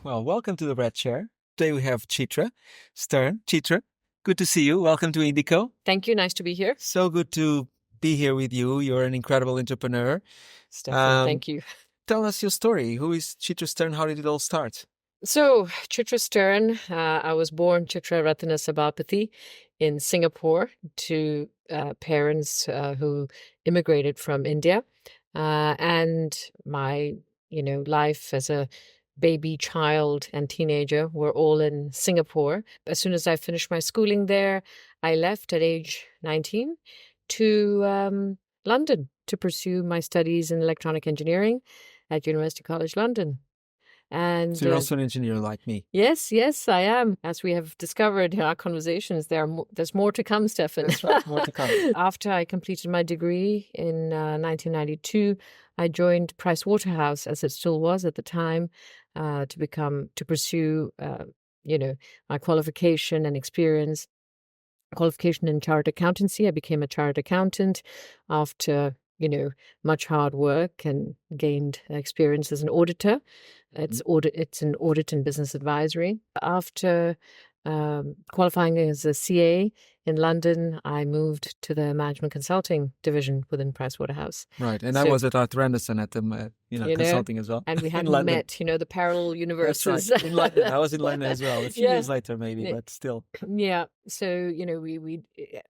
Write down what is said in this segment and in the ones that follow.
Well, welcome to the Red Chair. Today we have Chitra Stern. Chitra, good to see you. Welcome to Indico. Thank you. Nice to be here. So good to be here with you. You're an incredible entrepreneur. Stefan, thank you. Tell us your story. Who is Chitra Stern? How did it all start? So, Chitra Stern, I was born Chitra Ratana Sabapathy in Singapore to parents who immigrated from India. And my, life as a baby, child, and teenager were all in Singapore. As soon as I finished my schooling there, I left at age 19 to London to pursue my studies in electronic engineering at University College London. And So you're also an engineer like me. yes, I am. As we have discovered in our conversations, there's more to come, Stefan. That's right, more to come. After I completed my degree in 1992, I joined Pricewaterhouse, as it still was at the time, to pursue, my qualification and experience. Qualification in chartered accountancy. I became a chartered accountant after, much hard work and gained experience as an auditor. It's an audit and business advisory. After qualifying as a CA in London, I moved to the management consulting division within Pricewaterhouse. Right, and I was at Arthur Andersen at the consulting as well. And we In hadn't London. met, the parallel That's universes. right, in London. I was in London as well. A few Yeah. years later, maybe, but still. Yeah. So, we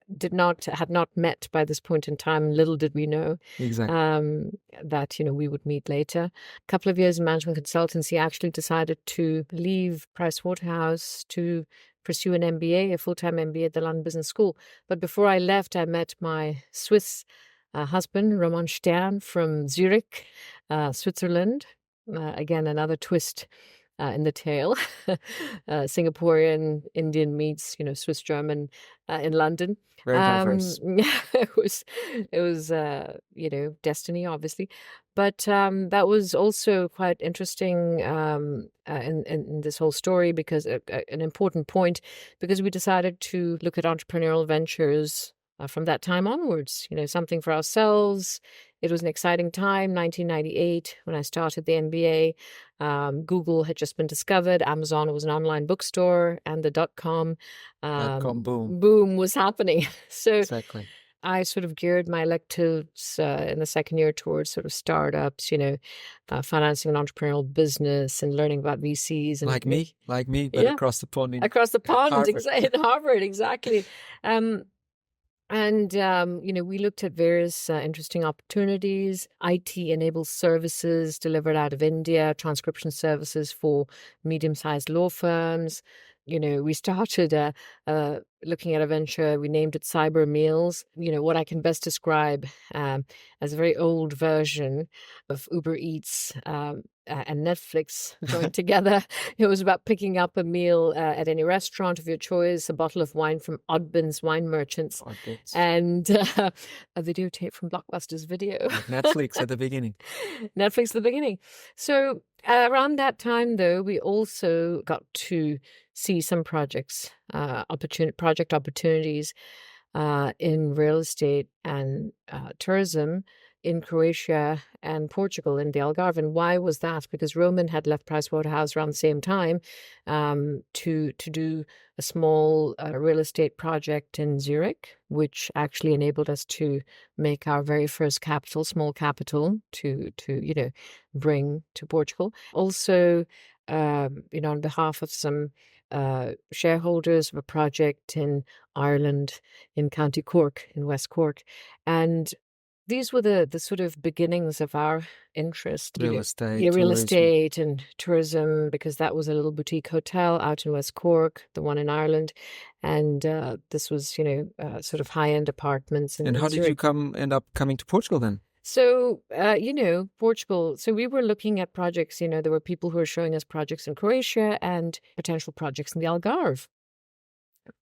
had not met by this point in time. Little did we know Exactly. that, we would meet later. A couple of years in management consultancy, I actually decided to leave Pricewaterhouse to pursue an MBA, a full-time MBA at the London Business School. But before I left, I met my Swiss husband, Roman Stern, from Zurich, Switzerland. Again, another twist in the tale. Singaporean, Indian meets, Swiss German in London. Very diverse. It was destiny, obviously. But that was also quite interesting in this whole story, because an important point, because we decided to look at entrepreneurial ventures from that time onwards, something for ourselves. It was an exciting time, 1998, when I started the MBA. Google had just been discovered. Amazon was an online bookstore, and the .com .com boom. boom was happening. So Exactly. I sort of geared my electives in the second year towards sort of startups, financing an entrepreneurial business and learning about VCs. And Like me, but Yeah. across the pond in across the pond, Harvard. in Harvard, exactly. We looked at various interesting opportunities, IT-enabled services delivered out of India, transcription services for medium-sized law firms. We started looking at a venture. We named it Cyber Meals. What I can best describe as a very old version of Uber Eats and Netflix joined together. It was about picking up a meal at any restaurant of your choice, a bottle of wine from Oddbins Wine Merchants, Okay. and a videotape from Blockbuster's Video. Like Netflix at the beginning. Netflix at the beginning. So around that time, though, we also got to see some project opportunities in real estate and tourism in Croatia and Portugal in the Algarve. And why was that? Because Roman had left Pricewaterhouse around the same time to do a small real estate project in Zurich, which actually enabled us to make our very first small capital to bring to Portugal. Also, on behalf of some shareholders of a project in Ireland, in County Cork, in West Cork. And these were the sort of beginnings of our interest. Real estate. Real tourism. estate and tourism, because that was a little boutique hotel out in West Cork, the one in Ireland. And this was, sort of high-end apartments. And how did you end up coming to Portugal then? So, Portugal. So we were looking at projects, there were people who were showing us projects in Croatia and potential projects in the Algarve.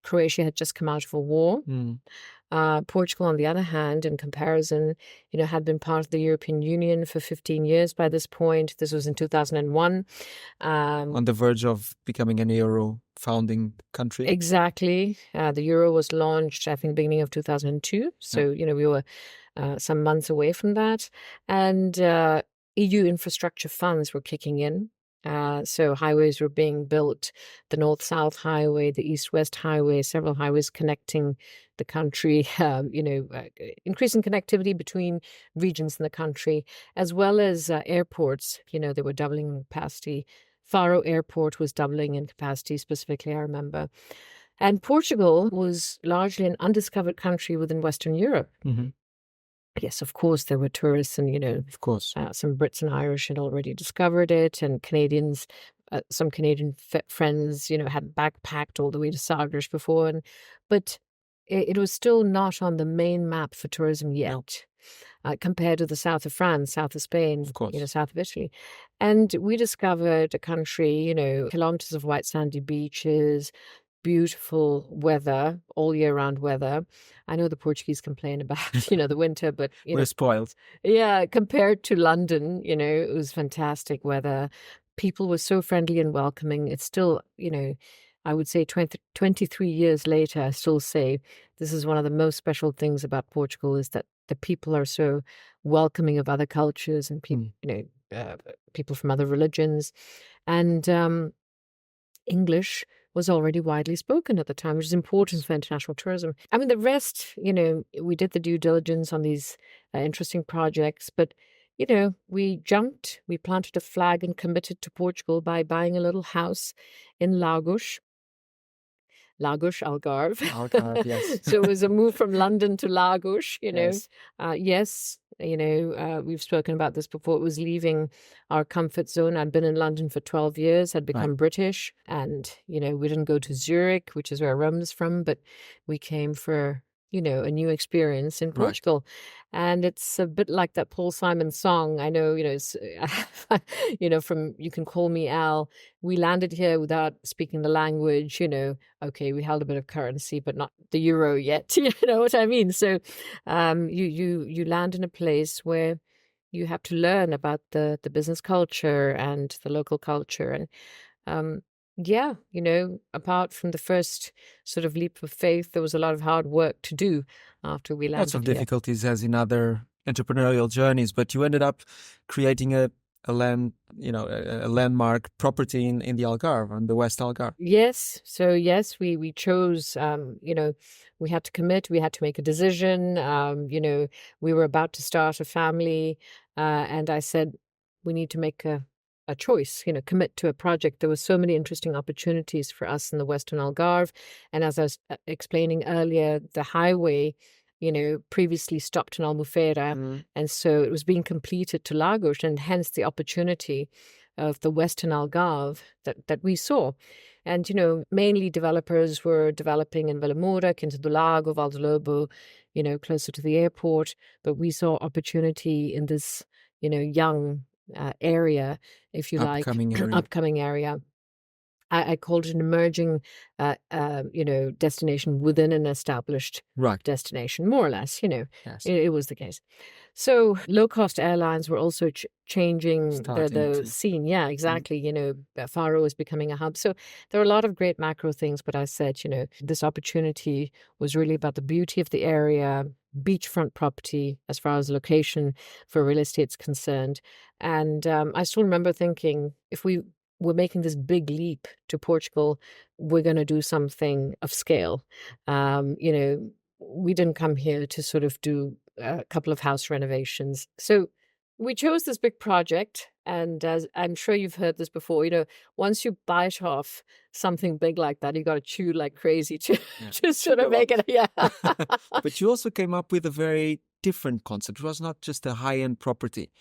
Croatia had just come out of a war. Portugal, on the other hand, in comparison, had been part of the European Union for 15 years by this point. This was in 2001. On the verge of becoming an euro founding country. Exactly. The euro was launched, I think, beginning of 2002. So, we were some months away from that. And EU infrastructure funds were kicking in. So highways were being built, the North-South Highway, the East-West Highway, several highways connecting the country, increasing connectivity between regions in the country, as well as airports. They were doubling in capacity. Faro Airport was doubling in capacity, specifically, I remember. And Portugal was largely an undiscovered country within Western Europe. Mm-hmm. Yes, of course, there were tourists and, Of course. some Brits and Irish had already discovered it, and Canadians, some Canadian friends, had backpacked all the way to Sagres before. But it was still not on the main map for tourism yet, compared to the south of France, south of Spain, Of course. south of Italy. And we discovered a country, kilometers of white sandy beaches, beautiful weather, all year round weather. I know the Portuguese complain about, the winter, but, We're spoiled. yeah, compared to London, it was fantastic weather. People were so friendly and welcoming. It's still, I would say 23 years later, I still say this is one of the most special things about Portugal is that the people are so welcoming of other cultures and people, people from other religions. And English was already widely spoken at the time, which is important for international tourism. I mean, the rest, we did the due diligence on these interesting projects, but, we jumped, we planted a flag and committed to Portugal by buying a little house in Lagos, Algarve. Algarve, yes. So it was a move from London to Lagos, Yes. Yes, we've spoken about this before. It was leaving our comfort zone. I'd been in London for 12 years, had become British, and, we didn't go to Zurich, which is where Rome is from, but we came for, a new experience in Portugal. And it's a bit like that Paul Simon song. I know, it's, from You Can Call Me Al. We landed here without speaking the language, okay, we held a bit of currency, but not the euro yet. You know what I mean? So you land in a place where you have to learn about the business culture and the local culture. And yeah, apart from the first sort of leap of faith, there was a lot of hard work to do after we landed Lots of here. difficulties as in other entrepreneurial journeys, but you ended up creating a landmark property in the Algarve, on the West Algarve. Yes. So yes, we chose, we had to commit, we had to make a decision. We were about to start a family, and I said, we need to make a choice, commit to a project. There were so many interesting opportunities for us in the Western Algarve. And as I was explaining earlier, the highway, previously stopped in Albufeira. And so it was being completed to Lagos, and hence the opportunity of the Western Algarve that we saw. And, mainly developers were developing in Vila Moura, Quinta do Lago, Val do Lobo, closer to the airport. But we saw opportunity in this, young area, if you Upcoming like, area. upcoming area. I called it an emerging, destination within an established destination, more or less. Yes. It was the case. So low-cost airlines were also changing the scene. Yeah, exactly. Faro is becoming a hub. So there are a lot of great macro things, but I said, this opportunity was really about the beauty of the area, beachfront property as far as location for real estate is concerned. And I still remember thinking, if we're making this big leap to Portugal, we're going to do something of scale. We didn't come here to sort of do a couple of house renovations. So we chose this big project. And as I'm sure you've heard this before, once you bite off something big like that, you got to chew like crazy to sort of make it. Yeah. But you also came up with a very different concept. It was not just a high-end property.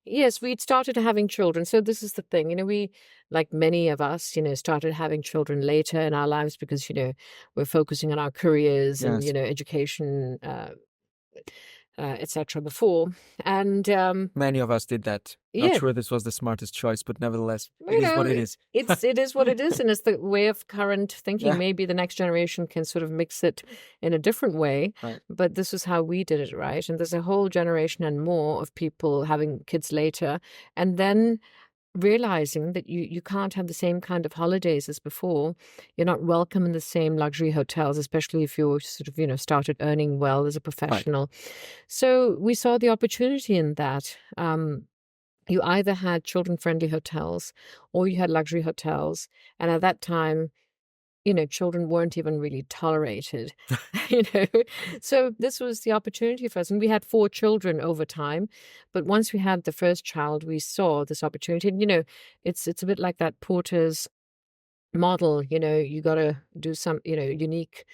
Yes, we'd started having children. So this is the thing, we, like many of us, started having children later in our lives because, we're focusing on our careers and, education, etc. before. And many of us did that. Not sure this was the smartest choice, but nevertheless, it is what it is. It is what it is, and it's the way of current thinking. Maybe the next generation can sort of mix it in a different way, but this is how we did it, right? And there's a whole generation and more of people having kids later, and then realizing that you can't have the same kind of holidays as before. You're not welcome in the same luxury hotels, especially if you're sort of, started earning well as a professional. So we saw the opportunity in that. you either had children-friendly hotels or you had luxury hotels. And at that time, children weren't even really tolerated, you know. So this was the opportunity for us. And we had 4 children over time. But once we had the first child, we saw this opportunity. And, it's a bit like that Porter's model. You got to do some, unique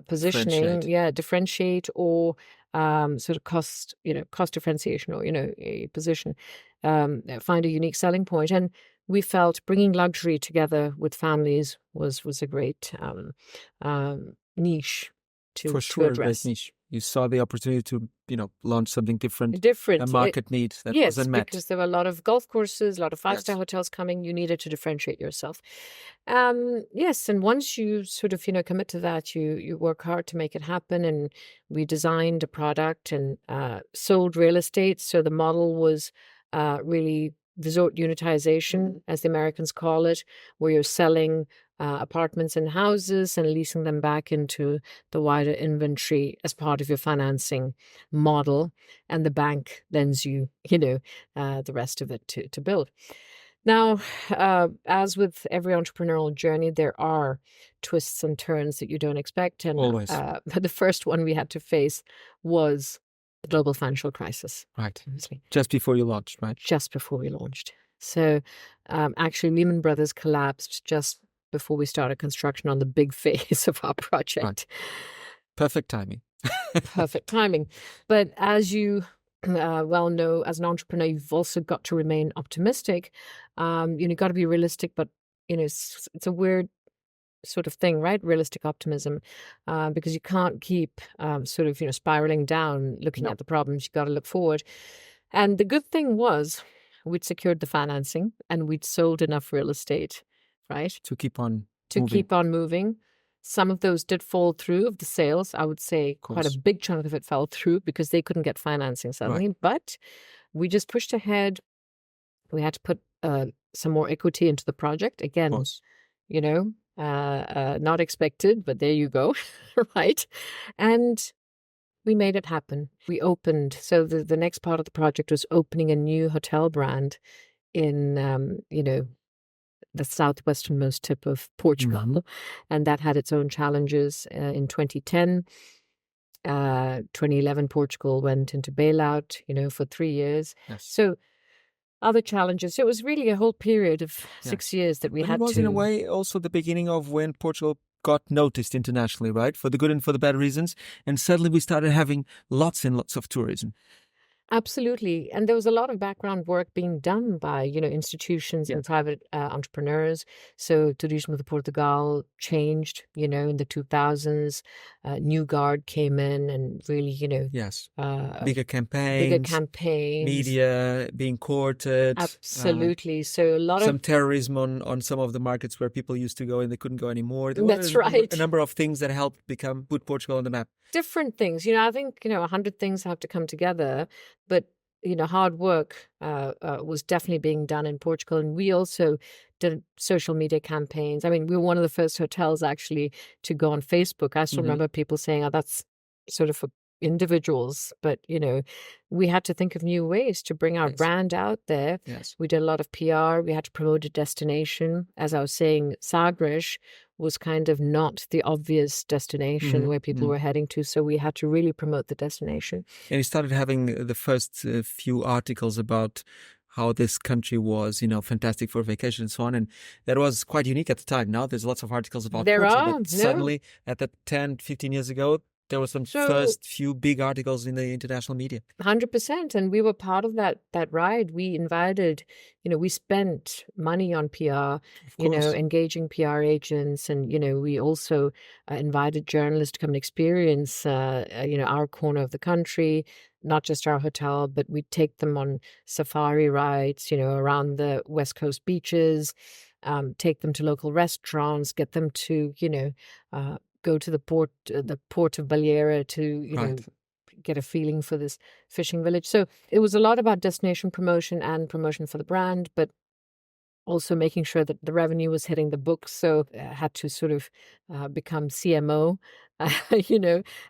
positioning, differentiate, or sort of cost differentiation, or a position, find a unique selling point. And we felt bringing luxury together with families was a great niche For to sure, address. great niche. You saw the opportunity to, launch something different, Different. a market need that Yes, wasn't met. because there were a lot of golf courses, a lot of 5-star Yes. hotels coming. You needed to differentiate yourself. Yes, and once you sort of, commit to that, you work hard to make it happen. And we designed a product and sold real estate. So the model was really resort unitization, as the Americans call it, where you're selling apartments and houses and leasing them back into the wider inventory as part of your financing model, and the bank lends you, the rest of it to build. Now, as with every entrepreneurial journey, there are twists and turns that you don't expect. And Always. but the first one we had to face was the global financial crisis. Right. Obviously. Just before you launched, right? Just before we launched. So actually, Lehman Brothers collapsed just before we started construction on the big phase of our project. Right. Perfect timing. Perfect timing. But as you well know, as an entrepreneur, you've also got to remain optimistic. You've got to be realistic, but it's a weird sort of thing, right? Realistic optimism, because you can't keep sort of spiraling down, looking at the problems. You've got to look forward. And the good thing was, we'd secured the financing and we'd sold enough real estate, right, to keep on moving. Some of those did fall through of the sales. I would say quite a big chunk of it fell through because they couldn't get financing suddenly. Right. But we just pushed ahead. We had to put some more equity into the project. Again, not expected, but there you go, right? And we made it happen. We opened. So the next part of the project was opening a new hotel brand in, the southwesternmost tip of Portugal. Mm-hmm. And that had its own challenges in 2010. 2011, Portugal went into bailout, for 3 years. Yes. So other challenges. So it was really a whole period of 6 years that we had to... It was in a way also the beginning of when Portugal got noticed internationally, right? For the good and for the bad reasons. And suddenly we started having lots and lots of tourism. Absolutely. And there was a lot of background work being done by, institutions and private entrepreneurs. So Turismo de Portugal changed, in the 2000s. New Guard came in and really, bigger campaigns. Media being courted. Absolutely. So a lot some of... terrorism on some of the markets where people used to go and they couldn't go anymore. That's right. A number of things that helped put Portugal on the map. Different things. I think, 100 things have to come together. But, hard work was definitely being done in Portugal. And we also did social media campaigns. I mean, we were one of the first hotels actually to go on Facebook. I still remember people saying, oh, that's sort of for individuals. But, we had to think of new ways to bring our brand out there. Yes. We did a lot of PR. We had to promote a destination. As I was saying, Sagres was kind of not the obvious destination where people were heading to. So we had to really promote the destination. And you started having the first few articles about how this country was, fantastic for vacation and so on. And that was quite unique at the time. Now there's lots of articles about Portugal. But suddenly, at that 10, 15 years ago, there were some first few big articles in the international media. 100%. And we were part of that ride. We invited, we spent money on PR, engaging PR agents. And, we also invited journalists to come and experience, our corner of the country, not just our hotel, but we'd take them on safari rides, around the West Coast beaches, take them to local restaurants, get them to, go to the port of Baleira to, get a feeling for this fishing village. So it was a lot about destination promotion and promotion for the brand, but also making sure that the revenue was hitting the books. So I had to sort of become CMO,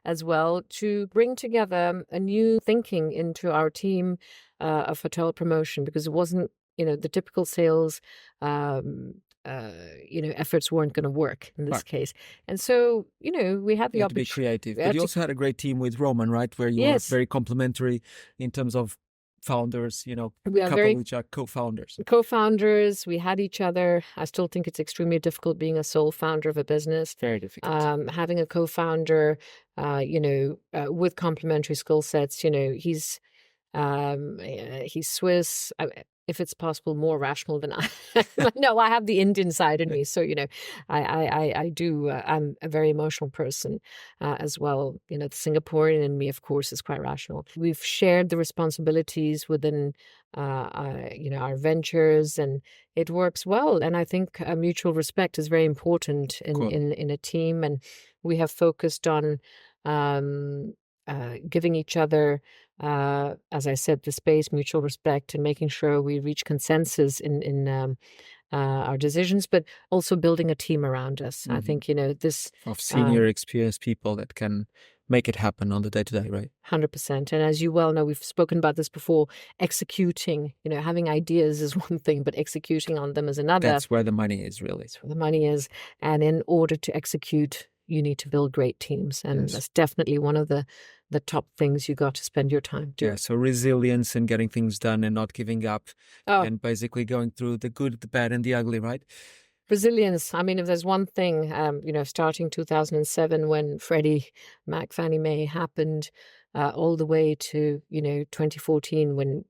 as well, to bring together a new thinking into our team, of hotel promotion, because it wasn't, the typical sales efforts weren't going to work in this case. And so, we had the opportunity to be creative. But you also had a great team with Roman, right? Where you were very complementary in terms of founders, we are couple which are co-founders. Co-founders, we had each other. I still think it's extremely difficult being a sole founder of a business. Very difficult. Having a co-founder, with complementary skill sets. He's Swiss. If it's possible, more rational than I. No, I have the Indian side in me, so I do. I'm a very emotional person as well. The Singaporean in me, of course, is quite rational. We've shared the responsibilities within our ventures, and it works well. And I think mutual respect is very important in a team, and we have focused on giving each other, as I said, the space, mutual respect, and making sure we reach consensus in our decisions, but also building a team around us. I think, this... Of senior experienced people that can make it happen on the day-to-day, right? 100%. And as you well know, we've spoken about this before, executing, having ideas is one thing, but executing on them is another. That's where the money is, really. That's where the money is. And in order to execute, you need to build great teams. And that's definitely one of the top things you got to spend your time doing. Yeah, so resilience and getting things done and not giving up and basically going through the good, the bad, and the ugly, right? Resilience. I mean, if there's one thing, starting 2007 when Freddie Mac Fannie Mae happened, all the way to, 2014 when,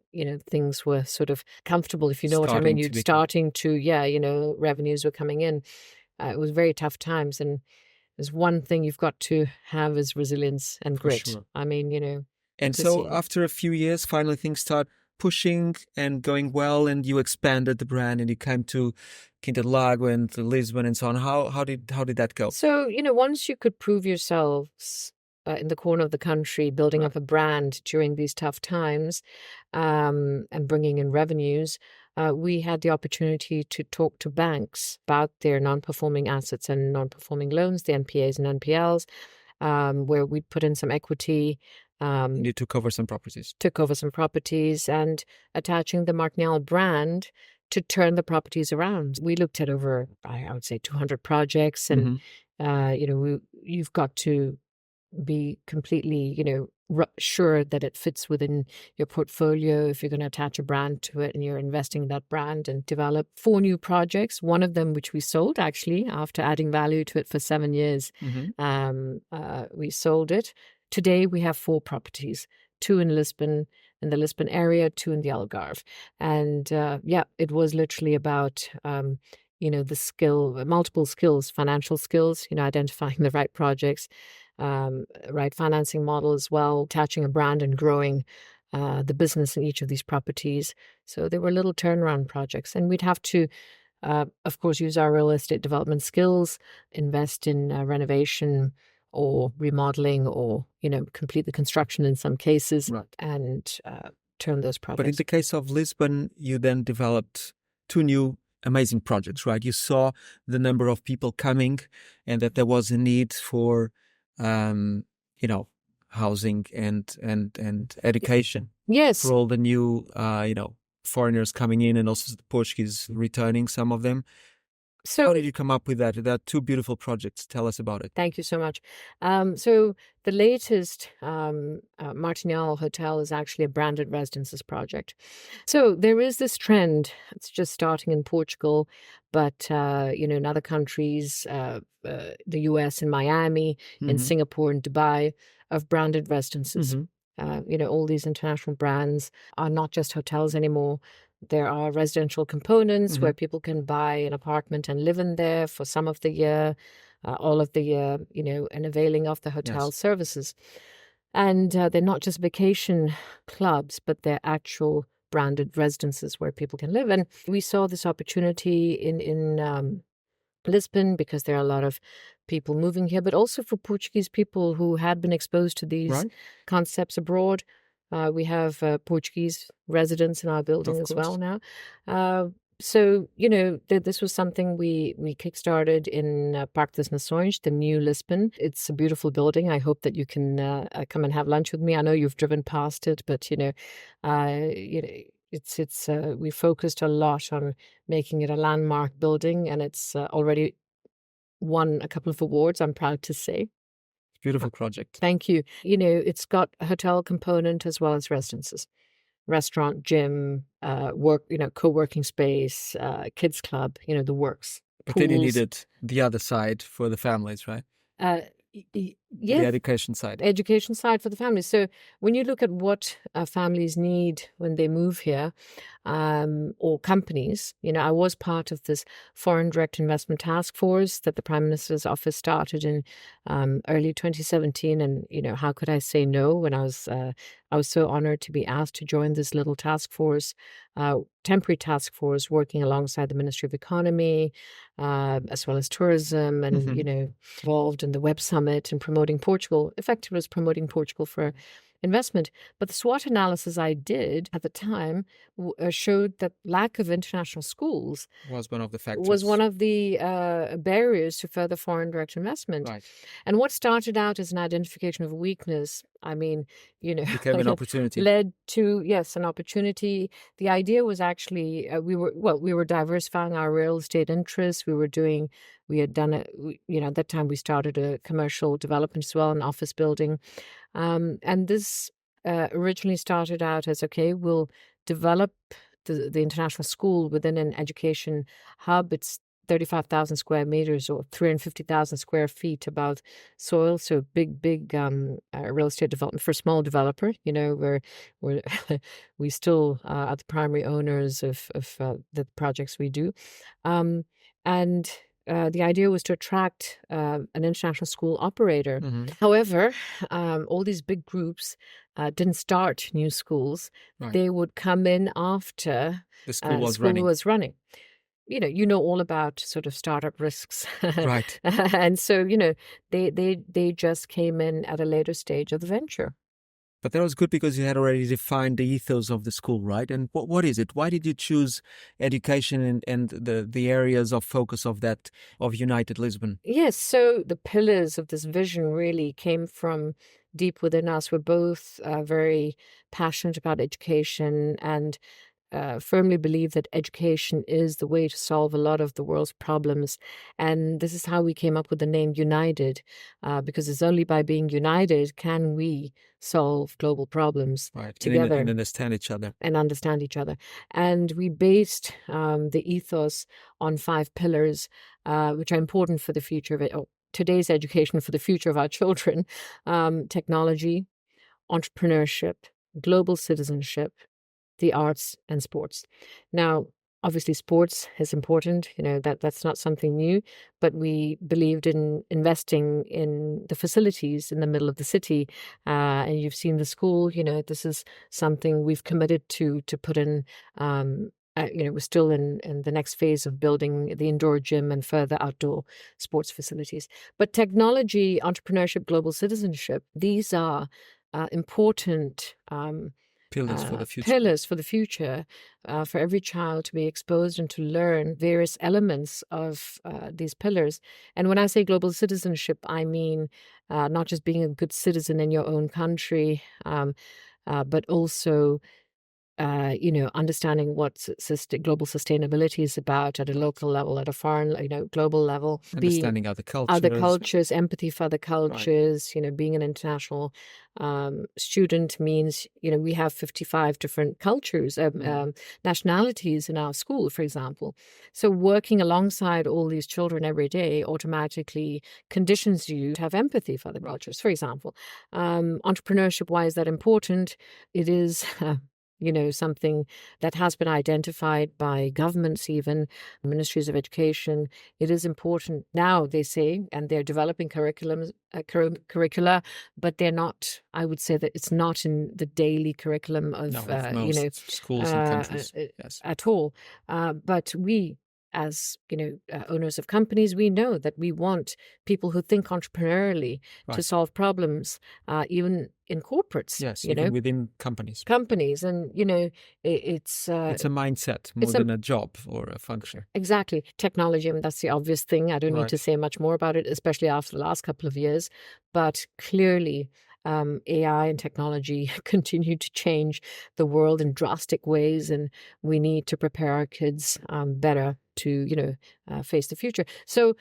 things were sort of comfortable, if you know what I mean. You're starting to, revenues were coming in. It was very tough times. And there's one thing you've got to have is resilience and grit. Sure. I mean, And so after a few years, finally things start pushing and going well, and you expanded the brand and you came to Quinta do Lago and to Lisbon and so on. How did that go? So, once you could prove yourselves in the corner of the country, building up a brand during these tough times, and bringing in revenues, we had the opportunity to talk to banks about their non-performing assets and non-performing loans, the NPAs and NPLs, where we put in some equity. You took over some properties. And attaching the Martinhal brand to turn the properties around. We looked at over, I would say, 200 projects, and you've got to be completely, sure that it fits within your portfolio if you're going to attach a brand to it and you're investing in that brand, and develop 4 new projects. One of them, which we sold actually after adding value to it for 7 years, we sold it. Today we have 4 properties, 2 in Lisbon, in the Lisbon area, 2 in the Algarve. And it was literally about, the skill, multiple skills, financial skills, identifying the right projects, right financing model as well, attaching a brand and growing the business in each of these properties. So they were little turnaround projects. And we'd have to, of course, use our real estate development skills, invest in renovation or remodeling, or, complete the construction in some cases, and turn those projects. But in the case of Lisbon, you then developed 2 new amazing projects, right? You saw the number of people coming and that there was a need for, housing and education. Yes. For all the new, foreigners coming in, and also the Portuguese returning, some of them. So how did you come up with that? There are 2 beautiful projects. Tell us about it. Thank you so much. So the latest Martinhal Hotel is actually a branded residences project. So there is this trend. It's just starting in Portugal, but in other countries, the US and Miami, in Singapore and Dubai, of branded residences. All these international brands are not just hotels anymore. There are residential components where people can buy an apartment and live in there for some of the year, all of the year, and availing of the hotel services. And they're not just vacation clubs, but they're actual branded residences where people can live. And we saw this opportunity in Lisbon because there are a lot of people moving here, but also for Portuguese people who had been exposed to these concepts abroad. We have Portuguese residents in our building as well now. So, this was something we kickstarted in Parque das Nações, the new Lisbon. It's a beautiful building. I hope that you can come and have lunch with me. I know you've driven past it, but we focused a lot on making it a landmark building, and it's already won a couple of awards, I'm proud to say. Beautiful project. Thank you. It's got a hotel component as well as residences. Restaurant, gym, co-working space, kids club, the works. But Pools. then you needed the other side for the families, right? Yeah. The education side. Education side for the families. So when you look at what families need when they move here, or companies, I was part of this foreign direct investment task force that the Prime Minister's office started in early 2017. And, how could I say no when I was so honored to be asked to join this little task force, temporary task force working alongside the Ministry of Economy, as well as tourism, and, involved in the Web Summit and promoting Portugal. Effectively, was promoting Portugal for investment. But the SWOT analysis I did at the time showed that lack of international schools was one of the factors. Was one of the barriers to further foreign direct investment. Right. And what started out as an identification of weakness, became an opportunity. Led to, yes, an opportunity. The idea was actually we were diversifying our real estate interests. We had done it. At that time we started a commercial development as well, an office building. And this originally started out as, okay, we'll develop the international school within an education hub. It's 35,000 square meters or 350,000 square feet above soil. So big real estate development for a small developer, where we still are the primary owners of the projects we do. And the idea was to attract an international school operator. Mm-hmm. However, all these big groups didn't start new schools. Right. They would come in after the school was running. You know all about sort of startup risks. Right. And so, they just came in at a later stage of the venture. But that was good because you had already defined the ethos of the school, right? And what is it? Why did you choose education and the areas of focus of United Lisbon? Yes, so the pillars of this vision really came from deep within us. We're both very passionate about education and firmly believe that education is the way to solve a lot of the world's problems. And this is how we came up with the name United, because it's only by being united can we solve global problems together. And understand each other. And we based the ethos on 5 pillars, which are important for the future of it. Today's education for the future of our children: technology, entrepreneurship, global citizenship, the arts, and sports. Now, obviously, sports is important. That's not something new, but we believed in investing in the facilities in the middle of the city. And you've seen the school. This is something we've committed to put in. We're still in the next phase of building the indoor gym and further outdoor sports facilities. But technology, entrepreneurship, global citizenship, these are important pillars for the future. For every child to be exposed and to learn various elements of these pillars. And when I say global citizenship, I mean not just being a good citizen in your own country, but also understanding what global sustainability is about at a local level, at a foreign, global level. Understanding other cultures. Empathy for other cultures. Right. Being an international student means, we have 55 different cultures, nationalities in our school, for example. So working alongside all these children every day automatically conditions you to have empathy for other cultures, for example. Entrepreneurship, why is that important? It is something that has been identified by governments, even ministries of education. It is important now, they say, and they're developing curricula, but they're not, I would say that it's not in the daily curriculum of, most schools and countries. At all. But we as owners of companies, we know that we want people who think entrepreneurially to solve problems, even in corporates. Yes, even within companies. And it's a mindset more than a job or a function. Exactly. Technology, I mean, that's the obvious thing. I don't need to say much more about it, especially after the last couple of years. But clearly, AI and technology continue to change the world in drastic ways, and we need to prepare our kids better to face the future. So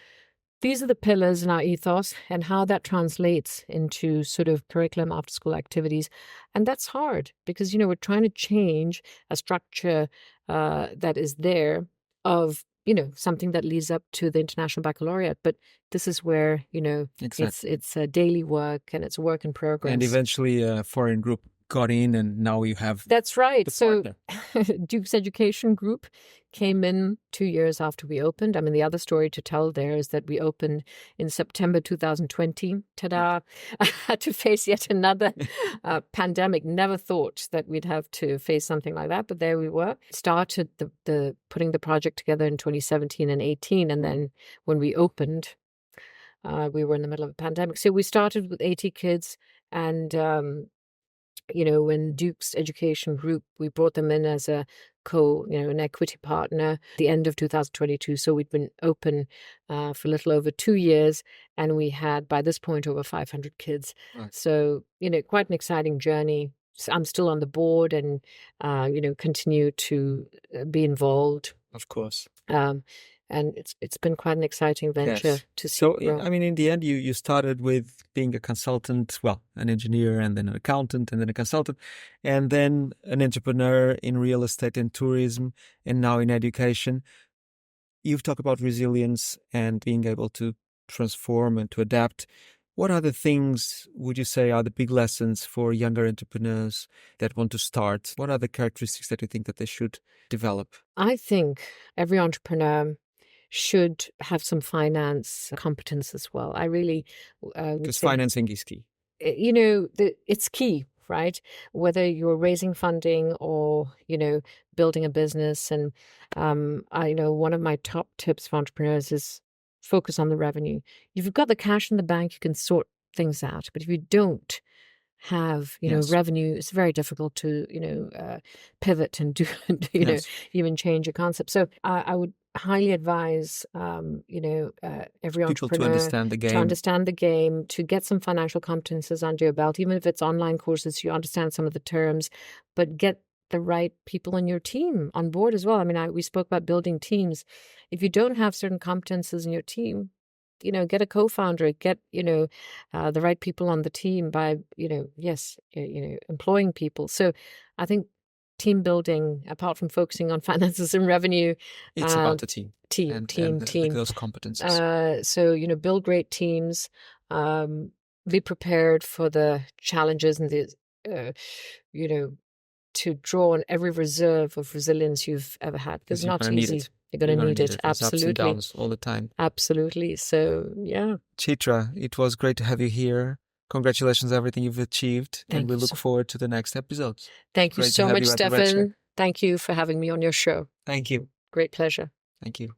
these are the pillars in our ethos, and how that translates into sort of curriculum, after school activities. And that's hard because we're trying to change a structure that is there of something that leads up to the International Baccalaureate. But this is where it's a daily work, and it's a work in progress. And eventually a foreign group got in, and now you have that's right. So Duke's Education Group came in 2 years after we opened. I mean, the other story to tell there is that we opened in September 2020. Ta-da! I had to face yet another pandemic. Never thought that we'd have to face something like that, but there we were. Started the putting the project together in 2017 and 18, and then when we opened, we were in the middle of a pandemic. So we started with 80 kids, and when Duke's Education Group, we brought them in as an equity partner at the end of 2022. So we'd been open for a little over 2 years, and we had, by this point, over 500 kids. Right. So, quite an exciting journey. So I'm still on the board and, continue to be involved. Of course. And it's been quite an exciting venture to see. So, I mean, in the end, you started with being a consultant, an engineer, and then an accountant, and then a consultant, and then an entrepreneur in real estate and tourism, and now in education. You've talked about resilience and being able to transform and to adapt. What other things would you say are the big lessons for younger entrepreneurs that want to start? What are the characteristics that you think that they should develop? I think every entrepreneur should have some finance competence as well. I really because financing is key. It's key, right? Whether you're raising funding or building a business. And I know one of my top tips for entrepreneurs is focus on the revenue. If you've got the cash in the bank, you can sort things out. But if you don't have revenue, it's very difficult to pivot and do even change your concept. So I would highly advise every entrepreneur to understand the game, to get some financial competences under your belt, even if it's online courses, you understand some of the terms, but get the right people on your team on board as well. I mean, we spoke about building teams. If you don't have certain competences in your team, get a co-founder, get, the right people on the team by, employing people. So I think team building, apart from focusing on finances and revenue, it's about the team. Team. Those competences. So, build great teams, be prepared for the challenges and the, to draw on every reserve of resilience you've ever had. It's not easy. You're going to need it. Absolutely. Ups and downs all the time. Absolutely. So, yeah. Chitra, it was great to have you here. Congratulations on everything you've achieved. And we look forward to the next episodes. Thank you so much, Stefan. Thank you for having me on your show. Thank you. Great pleasure. Thank you.